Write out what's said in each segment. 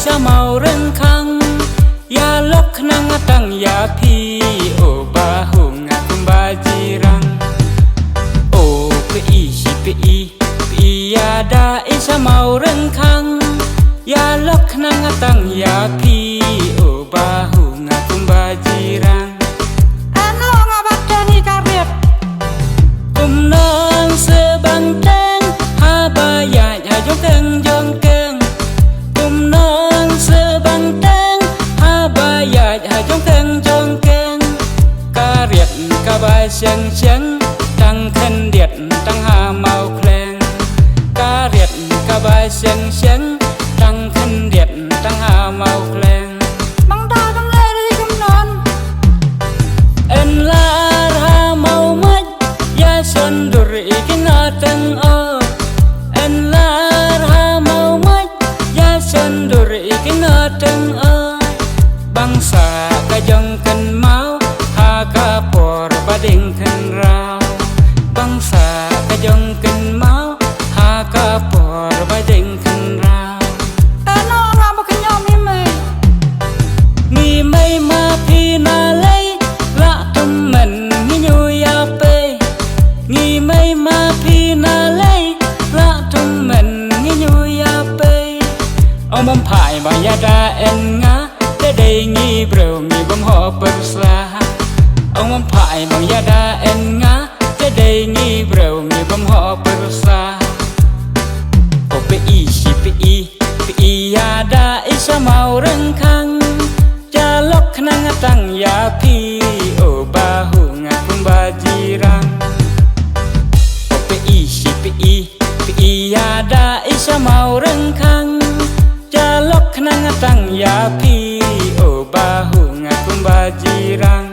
สะเมาเรื่องคังยาลกนังตั้งยาพีโอบาหุงคุมบาจีรังโอปีชิปียาดาสะเมาเรื่องคังยาลกนังตั้งยาพีโอบาหุงคุมบาจีรังกุมนองเสือบางแตงฮาบายาอย่ายงเกงยงเกงกุมนองเสือบางแตงฮาบายาอย่ายงเกงยงเกงกะเรียดกะบายเชียงเชียงตั้งขันเดียดตั้งหาเมาแคลงกะเรียดกะบายเชียงเชียงตั้งขันเดียดตั้งหาเมาแคลงบังดาบังเลรีกำนอนเอ็นลาหาเมามัดยาชนดุริกินาตังโอเอ็นลาหาเมามัดยาชนดุริกินาตังโอบางสากะยองกันเมาหากะปอร์บดิ่งขันราวบางสากะยองกันเมาหากะปอร์บดิ่งขันราวแต่น้องมาขยอมีไม่มาพี่นาเลยละตุมมันมีอยู่ยาเปงีไม่มาพี่นาเลยละตุมมันมีอยู่ยาเปเอาบำพายบายาดาเอ็นงาได้งีเบลมีบำหอเปิดสลาเอาบำพายบายาดาเอ็นงาได้งีเบลมีบำหอเปิดสลาโอปีชิปียาดาสะเมาเรื่องคังจะลกนังตั้งยาพีโอบาหุงคุมบาจีรังโอปีชิปียาดาสะเมาเรื่องคังจะลกนังตั้งยาพีโอบาหุงคุมบาจีรัง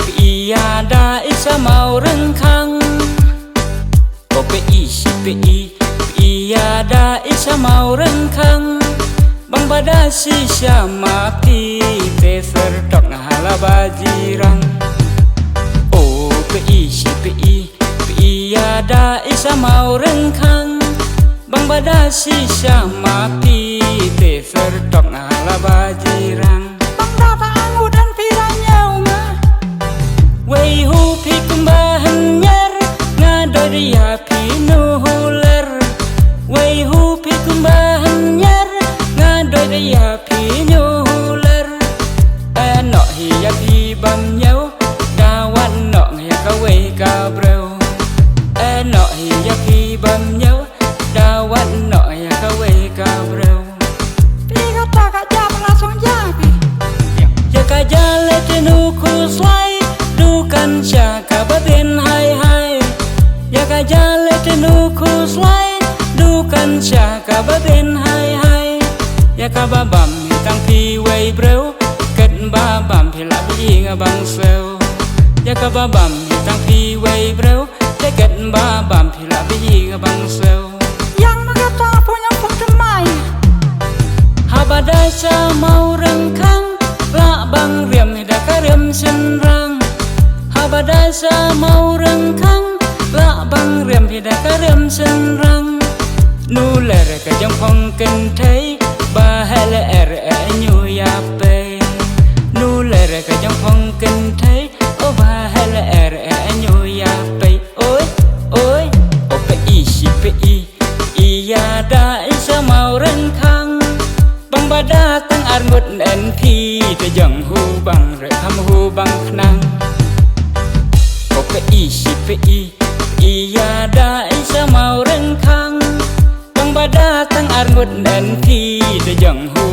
ปียาดาสะเมาเรื่องคังโอปียาดาสะเมาเรื่องคังบังบดาสิชามาพีเตสร์ตอกนาฮาลาบาจีรังโอปียาดาสะเมาเรื่องคังบังบดาสิชามาพีเตสร์ตอกนาฮาลาบาจีรังบังดาตางูดันพีรายาวมาไว้หูพิกมาหันยร์งาดอยยาพีนูฮูเลร์ไว้หูพิกมาหันยร์งาดอยยาพีนูฮูเลร์เอ็นเนาะฮิยาพีบัมเยวดาวันเนาะฮิยากะเวกาเบรวเอ็นเนาะฮิยาพีบัมเยวดาวันเนาะฮิยากะเวกาเบรวพี่ก็ตากะยาปลาสองยาพี่ยากะยาเลตนูคูสไลดูกันจากะบะเต็นไฮยากะยาเลตนูคูสไลดูกันจากะบะเต็นไฮยากะบะบัมตั้งพีไว้เบรวกัดบะบัมพิละบีงะบังเซลยากะบะบัมตั้งพีไว้เบรวได้กัดบะบัมพิละบีงะบังเซลยังมากะตาพูยังพูดทำไมฮาบะได้สะเมาเรื่องคังละบังเรียมดากะเรียมสินรังฮาบะได้สะเมาเรื่องคังละบังเรียมพิดากะเรียมสินรังนูเลระกะยังพองกันไทยบาฮะเลเอรเอญูยาเปนูเลระกะยังพองกันไทยโอบาฮะเลเอรเอญูยาเปโอ้ยโอปีชิปียาดาสะเมาเรื่องคังบังบดาตั้งอารมุดเอ็นพีแต่ยังหูบังเรือทำหูบังขนังโอปีชิปียาดาสะเมาเรื่องคังบังบดาตั้งอารมุดเอ็นพีแต่ยังหู